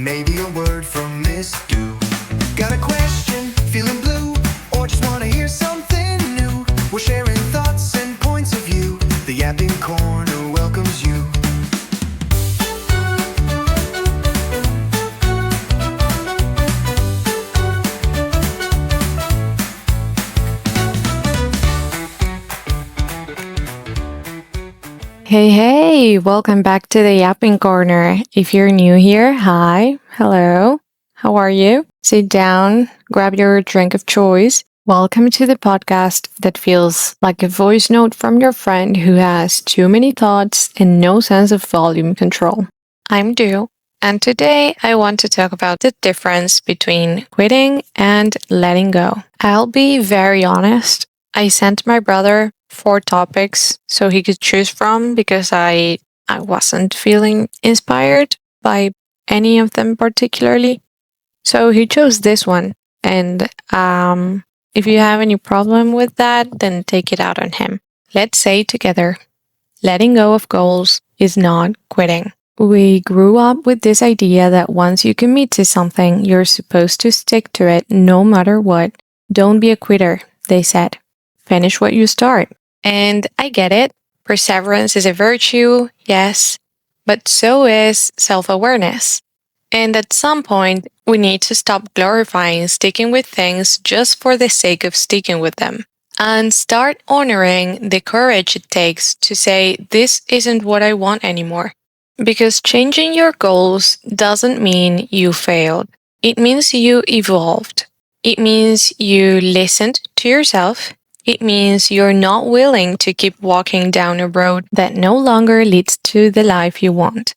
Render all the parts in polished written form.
maybe a word from Miss Do. Got a question, feeling blue, or just wanna hear something new? We're sharing thoughts and points of view. The Yapping Corner welcomes you. Hey, welcome back to the Yapping Corner. If you're new here, hi, hello, how are you? Sit down, grab your drink of choice. Welcome to the podcast that feels like a voice note from your friend who has too many thoughts and no sense of volume control. I'm Du, and today I want to talk about the difference between quitting and letting go. I'll be very honest. I sent my brother 4 topics so he could choose from because I wasn't feeling inspired by any of them particularly. So he chose this one. And if you have any problem with that, then take it out on him. Let's say together, letting go of goals is not quitting. We grew up with this idea that once you commit to something, you're supposed to stick to it no matter what. Don't be a quitter, they said. Finish what you start. And I get it. Perseverance is a virtue, yes, but so is self-awareness. And at some point, we need to stop glorifying sticking with things just for the sake of sticking with them and start honoring the courage it takes to say, this isn't what I want anymore. Because changing your goals doesn't mean you failed. It means you evolved. It means you listened to yourself. It means you're not willing to keep walking down a road that no longer leads to the life you want.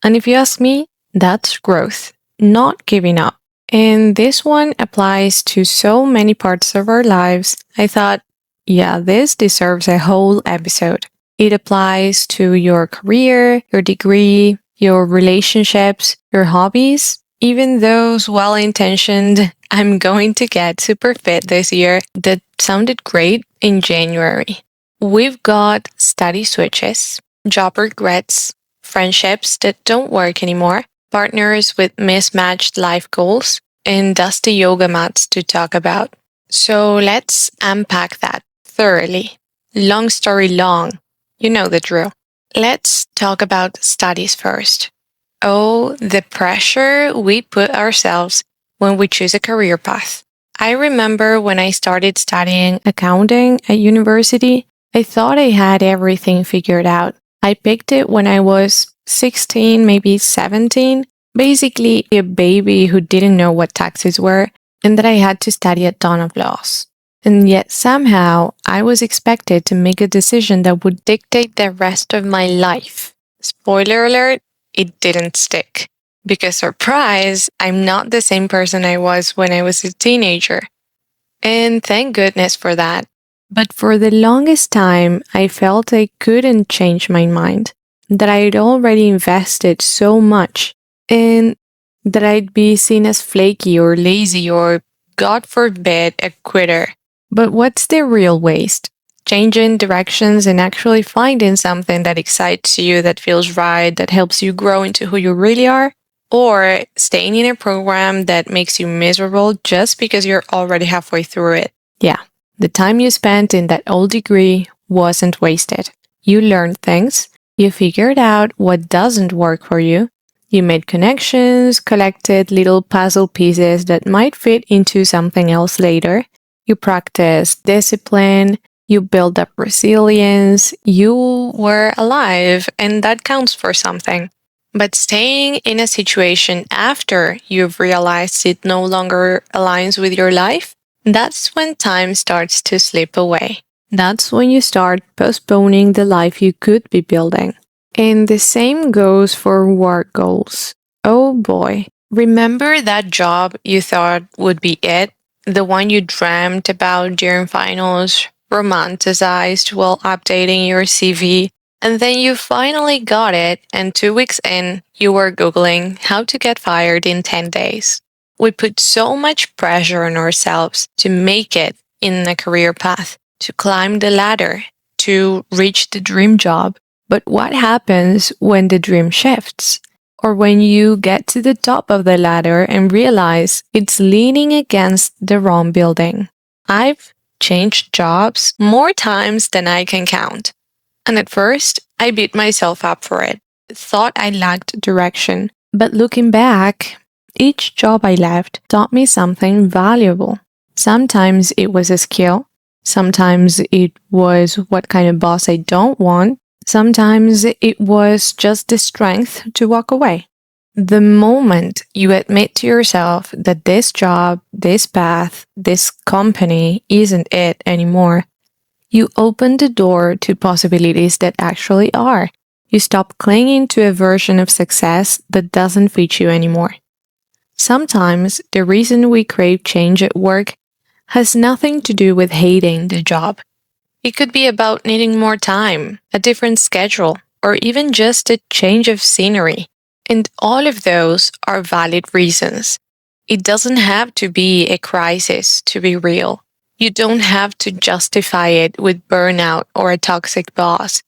And if you ask me, that's growth, not giving up. And this one applies to so many parts of our lives. I thought, yeah, this deserves a whole episode. It applies to your career, your degree, your relationships, your hobbies, even those well-intentioned, I'm going to get super fit this year that sounded great in January. We've got study switches, job regrets, friendships that don't work anymore, partners with mismatched life goals, and dusty yoga mats to talk about. So let's unpack that thoroughly. Long story long, you know the drill. Let's talk about studies first. Oh, the pressure we put ourselves when we choose a career path. I remember when I started studying accounting at university, I thought I had everything figured out. I picked it when I was 16, maybe 17, basically a baby who didn't know what taxes were and that I had to study a ton of laws. And yet somehow I was expected to make a decision that would dictate the rest of my life. Spoiler alert, it didn't stick. Because surprise, I'm not the same person I was when I was a teenager. And thank goodness for that. But for the longest time, I felt I couldn't change my mind, that I'd already invested so much, and that I'd be seen as flaky or lazy or, God forbid, a quitter. But what's the real waste? Changing directions and actually finding something that excites you, that feels right, that helps you grow into who you really are? Or staying in a program that makes you miserable just because you're already halfway through it? Yeah, the time you spent in that old degree wasn't wasted. You learned things, you figured out what doesn't work for you, you made connections, collected little puzzle pieces that might fit into something else later, you practiced discipline, you built up resilience, you were alive, and that counts for something. But staying in a situation after you've realized it no longer aligns with your life, that's when time starts to slip away. That's when you start postponing the life you could be building. And the same goes for work goals. Oh boy. Remember that job you thought would be it? The one you dreamt about during finals, romanticized while updating your CV, and then you finally got it, and 2 weeks in, you were Googling how to get fired in 10 days. We put so much pressure on ourselves to make it in a career path, to climb the ladder, to reach the dream job. But what happens when the dream shifts? or when you get to the top of the ladder and realize it's leaning against the wrong building. I've changed jobs more times than I can count. And at first, I beat myself up for it, thought I lacked direction. But looking back, each job I left taught me something valuable. Sometimes it was a skill. Sometimes it was what kind of boss I don't want. Sometimes it was just the strength to walk away. The moment you admit to yourself that this job, this path, this company isn't it anymore, you open the door to possibilities that actually are. You stop clinging to a version of success that doesn't fit you anymore. Sometimes the reason we crave change at work has nothing to do with hating the job. It could be about needing more time, a different schedule, or even just a change of scenery. And all of those are valid reasons. It doesn't have to be a crisis to be real. You don't have to justify it with burnout or a toxic boss.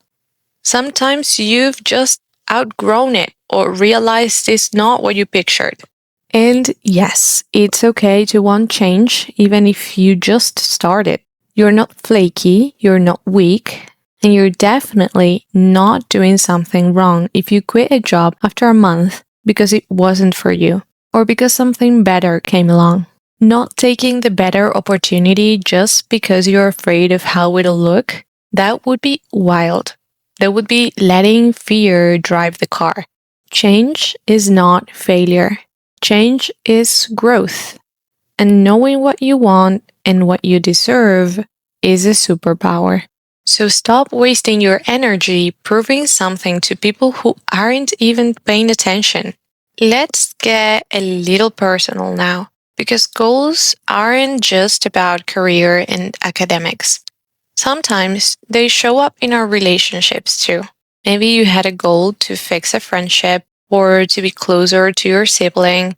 Sometimes you've just outgrown it or realized it's not what you pictured. And yes, it's okay to want change even if you just started. You're not flaky, you're not weak, and you're definitely not doing something wrong if you quit a job after a month because it wasn't for you or because something better came along. Not taking the better opportunity just because you're afraid of how it'll look, that would be wild. That would be letting fear drive the car. Change is not failure. Change is growth. And knowing what you want and what you deserve is a superpower. So stop wasting your energy proving something to people who aren't even paying attention. Let's get a little personal now, because goals aren't just about career and academics. Sometimes they show up in our relationships too. Maybe you had a goal to fix a friendship, or to be closer to your sibling,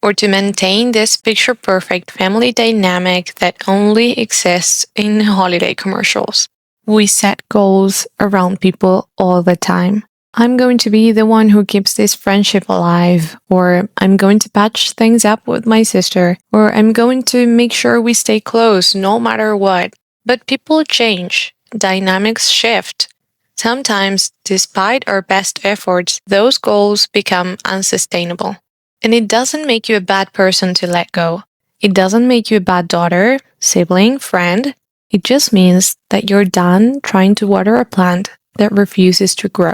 or to maintain this picture-perfect family dynamic that only exists in holiday commercials. We set goals around people all the time. I'm going to be the one who keeps this friendship alive, or I'm going to patch things up with my sister, or I'm going to make sure we stay close no matter what. But people change, dynamics shift. Sometimes, despite our best efforts, those goals become unsustainable. And it doesn't make you a bad person to let go. It doesn't make you a bad daughter, sibling, friend. It just means that you're done trying to water a plant that refuses to grow.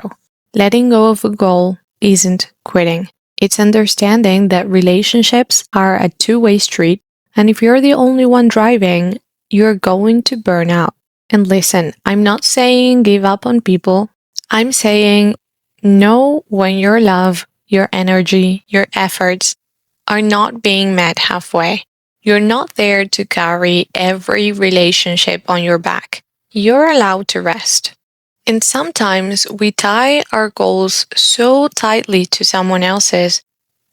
Letting go of a goal isn't quitting. It's understanding that relationships are a two-way street, and if you're the only one driving, you're going to burn out. And listen, I'm not saying give up on people. I'm saying know when your love, your energy, your efforts are not being met halfway. You're not there to carry every relationship on your back. You're allowed to rest. And sometimes we tie our goals so tightly to someone else's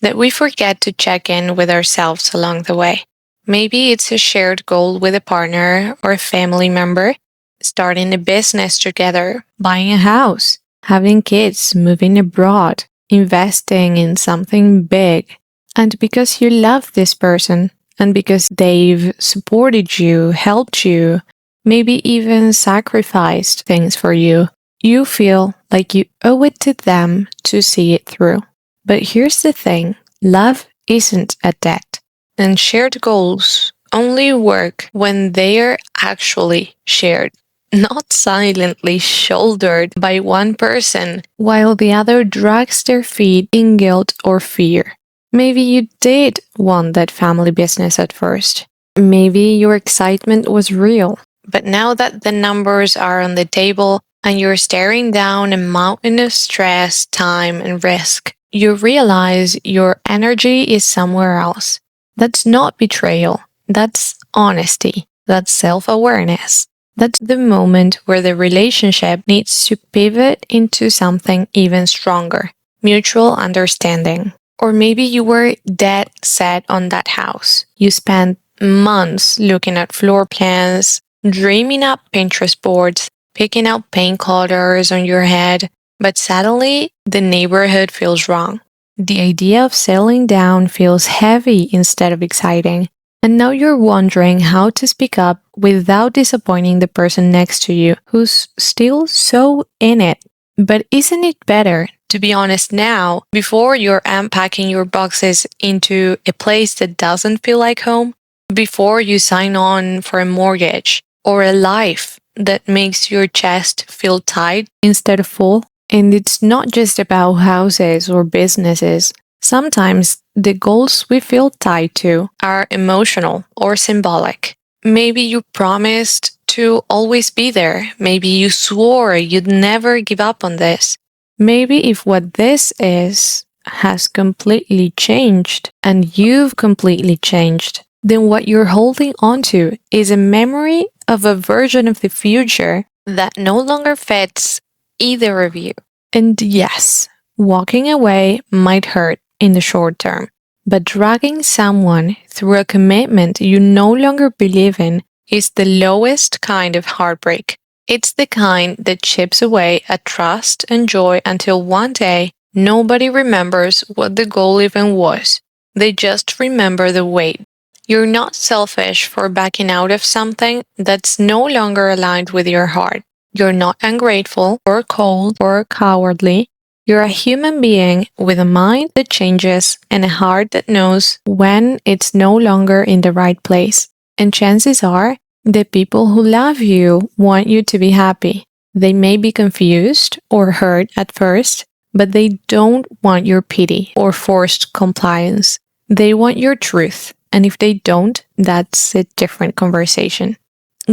that we forget to check in with ourselves along the way. Maybe it's a shared goal with a partner or a family member, starting a business together, buying a house, having kids, moving abroad, investing in something big. And because you love this person, and because they've supported you, helped you, maybe even sacrificed things for you, you feel like you owe it to them to see it through. But here's the thing, love isn't a debt, and shared goals only work when they're actually shared, not silently shouldered by one person while the other drags their feet in guilt or fear. Maybe you did want that family business at first. Maybe your excitement was real. But now that the numbers are on the table and you're staring down a mountain of stress, time, and risk, you realize your energy is somewhere else. That's not betrayal. That's honesty. That's self-awareness. That's the moment where the relationship needs to pivot into something even stronger. Mutual understanding. Or maybe you were dead set on that house. You spent months looking at floor plans, dreaming up Pinterest boards, picking out paint colors on your head, but suddenly the neighborhood feels wrong. The idea of settling down feels heavy instead of exciting. And now you're wondering how to speak up without disappointing the person next to you who's still so in it. But isn't it better to be honest now before you're unpacking your boxes into a place that doesn't feel like home? Before you sign on for a mortgage or a life that makes your chest feel tight instead of full? And it's not just about houses or businesses. Sometimes the goals we feel tied to are emotional or symbolic. Maybe you promised to always be there. Maybe you swore you'd never give up on this. Maybe if what this is has completely changed and you've completely changed, then what you're holding onto is a memory of a version of the future that no longer fits either of you. And yes, walking away might hurt in the short term, but dragging someone through a commitment you no longer believe in is the lowest kind of heartbreak. It's the kind that chips away at trust and joy until one day nobody remembers what the goal even was. They just remember the weight. You're not selfish for backing out of something that's no longer aligned with your heart. You're not ungrateful or cold or cowardly. You're a human being with a mind that changes and a heart that knows when it's no longer in the right place. And chances are, the people who love you want you to be happy. They may be confused or hurt at first, but they don't want your pity or forced compliance. They want your truth. And if they don't, that's a different conversation.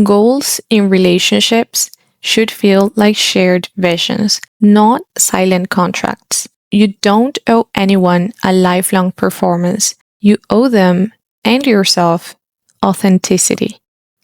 Goals in relationships should feel like shared visions, not silent contracts. You don't owe anyone a lifelong performance. You owe them and yourself authenticity.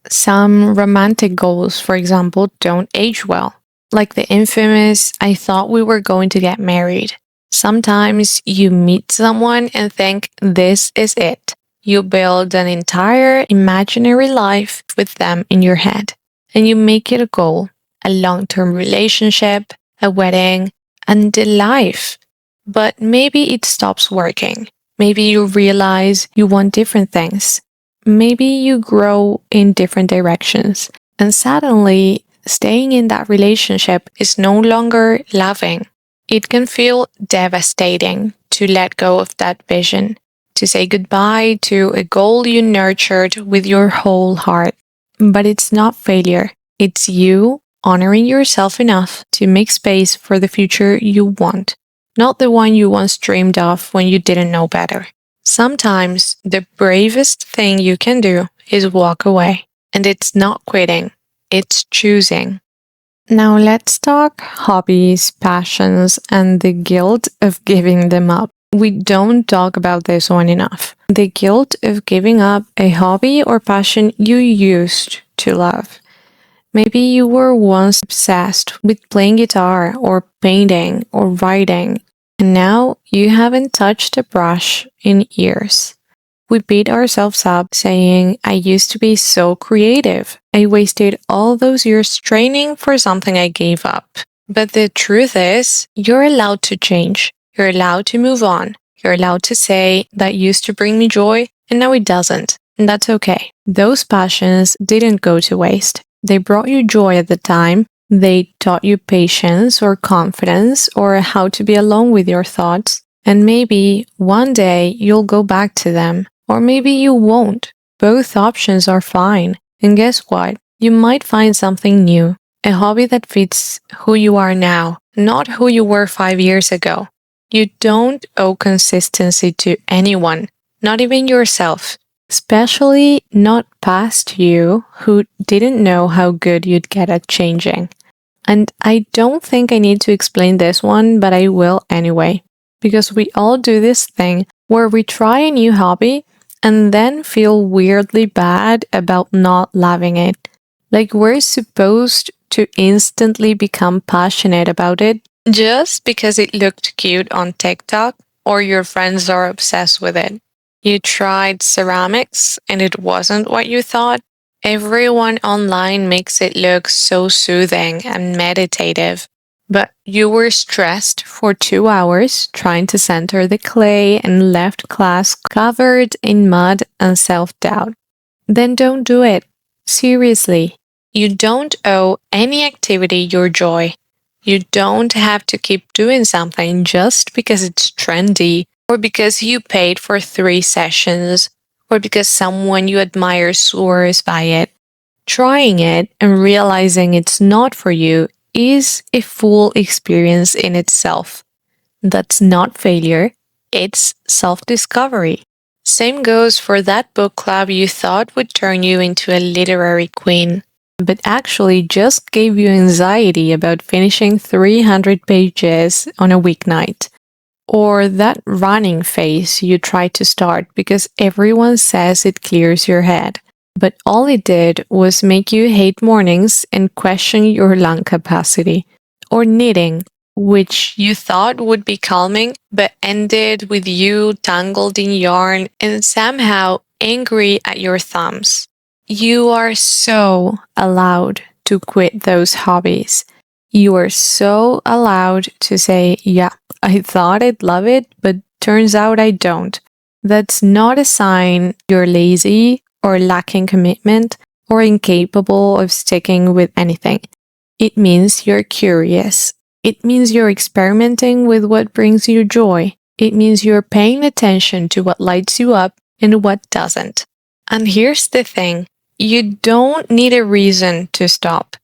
Some romantic goals, for example, don't age well. Like the infamous, I thought we were going to get married. Sometimes you meet someone and think this is it. You build an entire imaginary life with them in your head. And you make it a goal, a long-term relationship, a wedding, and a life. But maybe it stops working. Maybe you realize you want different things. Maybe you grow in different directions. And suddenly, staying in that relationship is no longer loving. It can feel devastating to let go of that vision, to say goodbye to a goal you nurtured with your whole heart. But it's not failure. It's you honoring yourself enough to make space for the future you want, not the one you once dreamed of when you didn't know better. Sometimes the bravest thing you can do is walk away. And it's not quitting, it's choosing. Now let's talk hobbies, passions, and the guilt of giving them up. We don't talk about this one enough. The guilt of giving up a hobby or passion you used to love. Maybe you were once obsessed with playing guitar or painting or writing, and now you haven't touched a brush in years. We beat ourselves up saying, I used to be so creative. I wasted all those years training for something I gave up. But the truth is, you're allowed to change. You're allowed to move on. You're allowed to say, that used to bring me joy, and now it doesn't. And that's okay. Those passions didn't go to waste. They brought you joy at the time. They taught you patience or confidence or how to be alone with your thoughts. And maybe one day you'll go back to them. Or maybe you won't. Both options are fine. And guess what? You might find something new. A hobby that fits who you are now, not who you were 5 years ago. You don't owe consistency to anyone, not even yourself. Especially not past you who didn't know how good you'd get at changing. And I don't think I need to explain this one, but I will anyway. Because we all do this thing where we try a new hobby and then feel weirdly bad about not loving it. Like we're supposed to instantly become passionate about it just because it looked cute on TikTok or your friends are obsessed with it. You tried ceramics and it wasn't what you thought. Everyone online makes it look so soothing and meditative. but you were stressed for 2 hours trying to center the clay and left class covered in mud and self-doubt. Then don't do it. Seriously. You don't owe any activity your joy. You don't have to keep doing something just because it's trendy, or because you paid for 3 sessions, or because someone you admire swears by it. Trying it and realizing it's not for you is a full experience in itself. That's not failure, it's self-discovery. Same goes for that book club you thought would turn you into a literary queen, but actually just gave you anxiety about finishing 300 pages on a weeknight. Or that running phase you tried to start because everyone says it clears your head. But all it did was make you hate mornings and question your lung capacity. Or knitting, which you thought would be calming, but ended with you tangled in yarn and somehow angry at your thumbs. You are so allowed to quit those hobbies. You are so allowed to say, yeah, I thought I'd love it, but turns out I don't. That's not a sign you're lazy or lacking commitment or incapable of sticking with anything. It means you're curious. It means you're experimenting with what brings you joy. It means you're paying attention to what lights you up and what doesn't. And here's the thing. You don't need a reason to stop.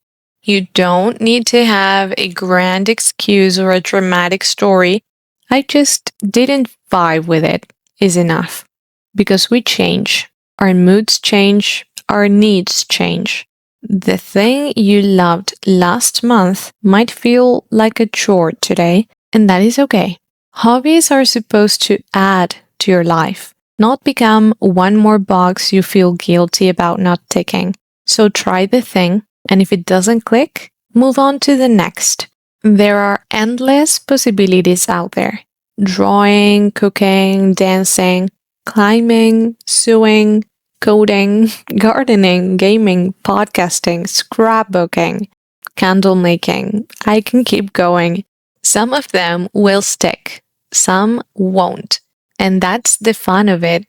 You don't need to have a grand excuse or a dramatic story. I just didn't vibe with it is enough. Because we change. Our moods change. Our needs change. The thing you loved last month might feel like a chore today, and that is okay. Hobbies are supposed to add to your life, not become one more box you feel guilty about not ticking. So try the thing, and if it doesn't click, move on to the next. There are endless possibilities out there. Drawing, cooking, dancing, climbing, sewing, coding, gardening, gaming, podcasting, scrapbooking, candle making. I can keep going. Some of them will stick, some won't. And that's the fun of it.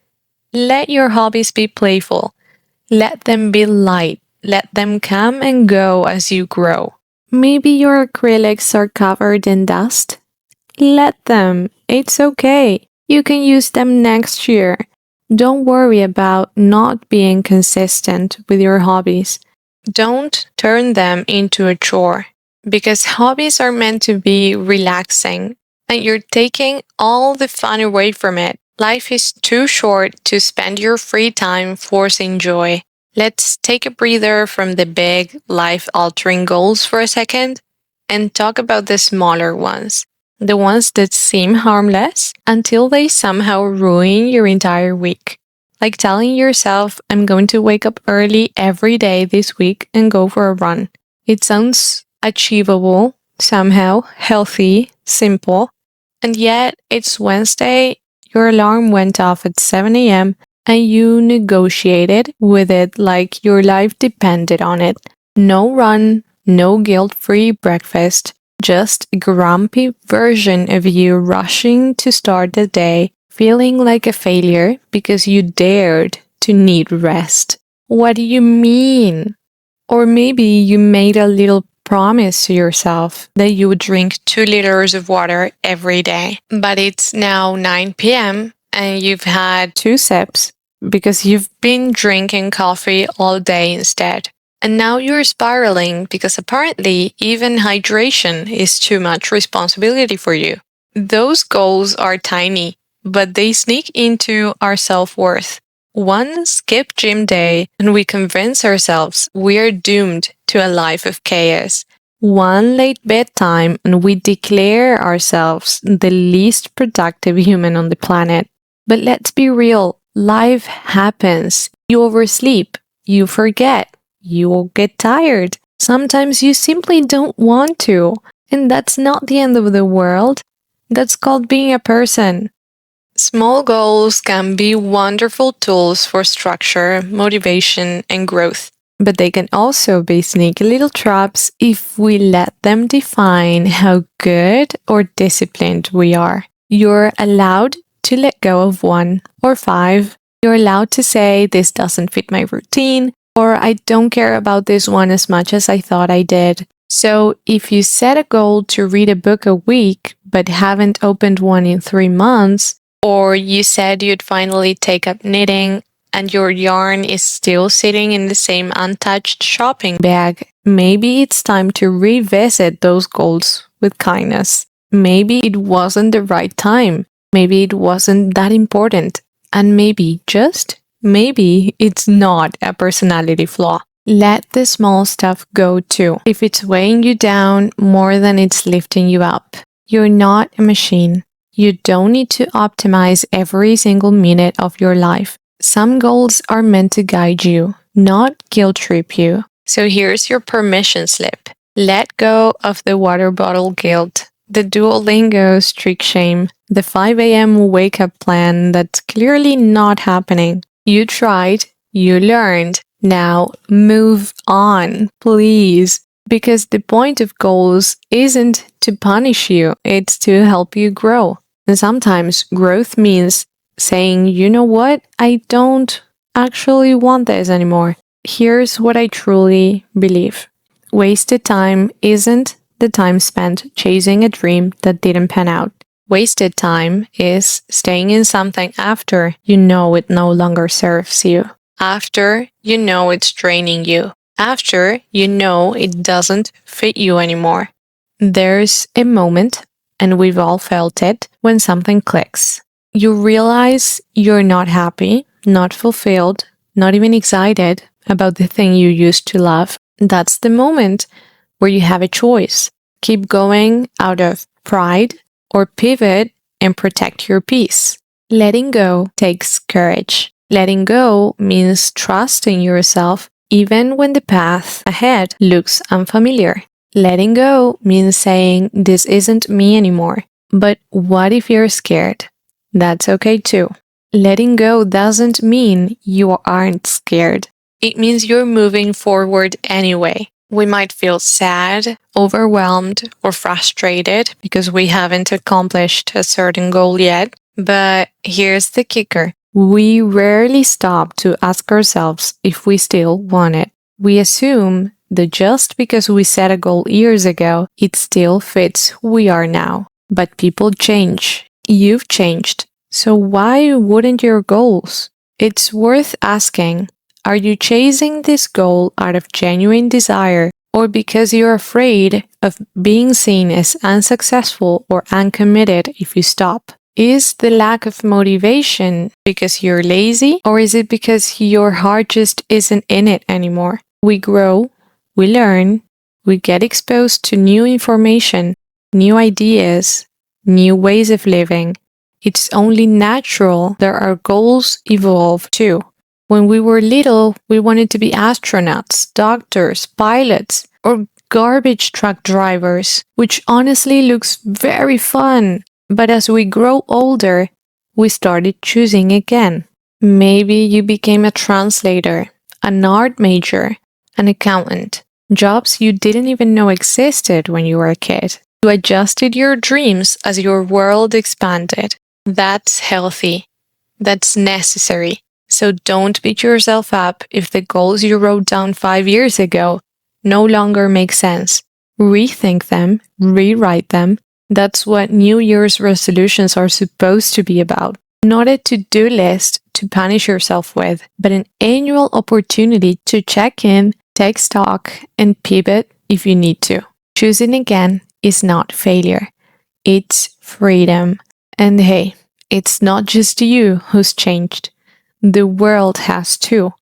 Let your hobbies be playful. Let them be light. Let them come and go as you grow. Maybe your acrylics are covered in dust. Let them. It's okay. You can use them next year. Don't worry about not being consistent with your hobbies. Don't turn them into a chore, because hobbies are meant to be relaxing, and you're taking all the fun away from it. Life is too short to spend your free time forcing joy. Let's take a breather from the big, life-altering goals for a second and talk about the smaller ones. The ones that seem harmless until they somehow ruin your entire week. Like telling yourself, I'm going to wake up early every day this week and go for a run. It sounds achievable, somehow, healthy, simple. And yet, it's Wednesday, your alarm went off at 7 a.m., and you negotiated with it like your life depended on it. No run, no guilt-free breakfast. Just a grumpy version of you rushing to start the day, feeling like a failure because you dared to need rest. What do you mean? Or maybe you made a little promise to yourself that you would drink 2 liters of water every day. But it's now 9 p.m. and you've had 2 sips because you've been drinking coffee all day instead. And now you're spiraling because apparently even hydration is too much responsibility for you. Those goals are tiny, but they sneak into our self-worth. One skip gym day and we convince ourselves we're doomed to a life of chaos. One late bedtime and we declare ourselves the least productive human on the planet. But let's be real, life happens. You oversleep, you forget. You will get tired. Sometimes you simply don't want to. And that's not the end of the world. That's called being a person. Small goals can be wonderful tools for structure, motivation, and growth. but they can also be sneaky little traps if we let them define how good or disciplined we are. You're allowed to let go of 1 or 5. You're allowed to say, this doesn't fit my routine, or I don't care about this one as much as I thought I did. So if you set a goal to read a book a week, but haven't opened one in 3 months, or you said you'd finally take up knitting, and your yarn is still sitting in the same untouched shopping bag, maybe it's time to revisit those goals with kindness. Maybe it wasn't the right time. Maybe it wasn't that important. And maybe, just maybe, it's not a personality flaw. Let the small stuff go too. If it's weighing you down more than it's lifting you up, you're not a machine. You don't need to optimize every single minute of your life. Some goals are meant to guide you, not guilt trip you. So here's your permission slip. Let go of the water bottle guilt, the Duolingo streak shame, the 5 a.m. wake-up plan that's clearly not happening. You tried, you learned. Now move on, please. Because the point of goals isn't to punish you, it's to help you grow. And sometimes growth means saying, you know what, I don't actually want this anymore. Here's what I truly believe. Wasted time isn't the time spent chasing a dream that didn't pan out. Wasted time is staying in something after you know it no longer serves you. After you know it's draining you. After you know it doesn't fit you anymore. There's a moment, and we've all felt it, when something clicks. You realize you're not happy, not fulfilled, not even excited about the thing you used to love. That's the moment where you have a choice. Keep going out of pride or pivot and protect your peace. Letting go takes courage. Letting go means trusting yourself even when the path ahead looks unfamiliar. Letting go means saying, this isn't me anymore. But what if you're scared? That's okay too. Letting go doesn't mean you aren't scared. It means you're moving forward anyway. We might feel sad, overwhelmed, or frustrated because we haven't accomplished a certain goal yet. But here's the kicker. We rarely stop to ask ourselves if we still want it. We assume that just because we set a goal years ago, it still fits who we are now. But people change. You've changed. So why wouldn't your goals? It's worth asking, are you chasing this goal out of genuine desire or because you're afraid of being seen as unsuccessful or uncommitted if you stop? Is the lack of motivation because you're lazy, or is it because your heart just isn't in it anymore? We grow, we learn, we get exposed to new information, new ideas, new ways of living. It's only natural that our goals evolve too. When we were little, we wanted to be astronauts, doctors, pilots, or garbage truck drivers, which honestly looks very fun. But as we grow older, we started choosing again. Maybe you became a translator, an art major, an accountant, jobs you didn't even know existed when you were a kid. You adjusted your dreams as your world expanded. That's healthy. That's necessary. So don't beat yourself up if the goals you wrote down 5 years ago no longer make sense. Rethink them, rewrite them. That's what New Year's resolutions are supposed to be about. Not a to-do list to punish yourself with, but an annual opportunity to check in, take stock, and pivot if you need to. Choosing again is not failure. It's freedom. And hey, it's not just you who's changed. The world has too.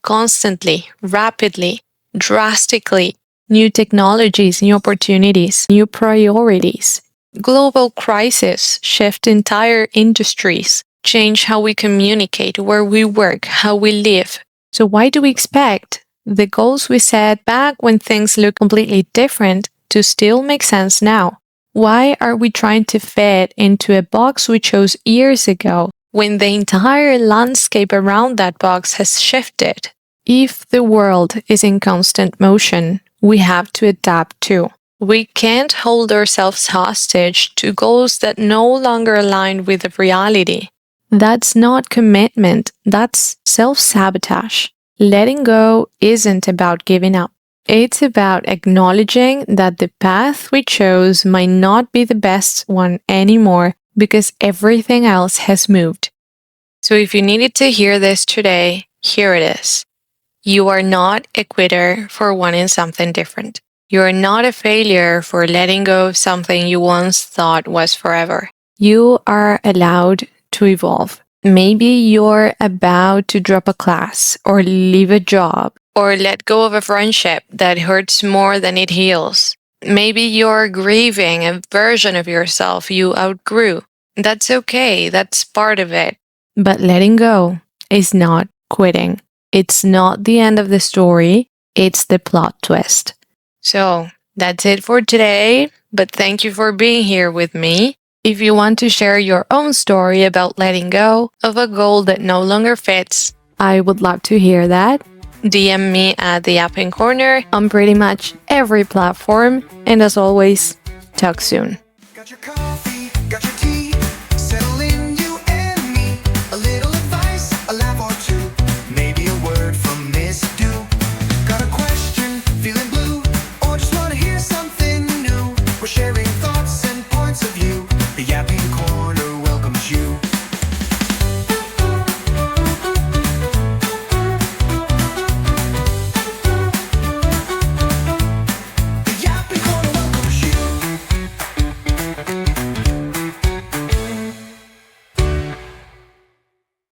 Constantly, rapidly, drastically. New technologies, new opportunities, new priorities. Global crises shift entire industries, change how we communicate, where we work, how we live. So why do we expect the goals we set back when things look completely different to still make sense now? Why are we trying to fit into a box we chose years ago when the entire landscape around that box has shifted? If the world is in constant motion, we have to adapt too. We can't hold ourselves hostage to goals that no longer align with the reality. That's not commitment, that's self-sabotage. Letting go isn't about giving up. It's about acknowledging that the path we chose might not be the best one anymore because everything else has moved. So if you needed to hear this today, here it is. You are not a quitter for wanting something different. You are not a failure for letting go of something you once thought was forever. You are allowed to evolve. Maybe you're about to drop a class or leave a job or let go of a friendship that hurts more than it heals. Maybe you're grieving a version of yourself you outgrew. That's okay, that's part of it. But letting go is not quitting. It's not the end of the story, it's the plot twist. So, that's it for today, but thank you for being here with me. If you want to share your own story about letting go of a goal that no longer fits, I would love to hear that. DM me at the Yapping Corner on pretty much every platform, and as always, talk soon. Got your coffee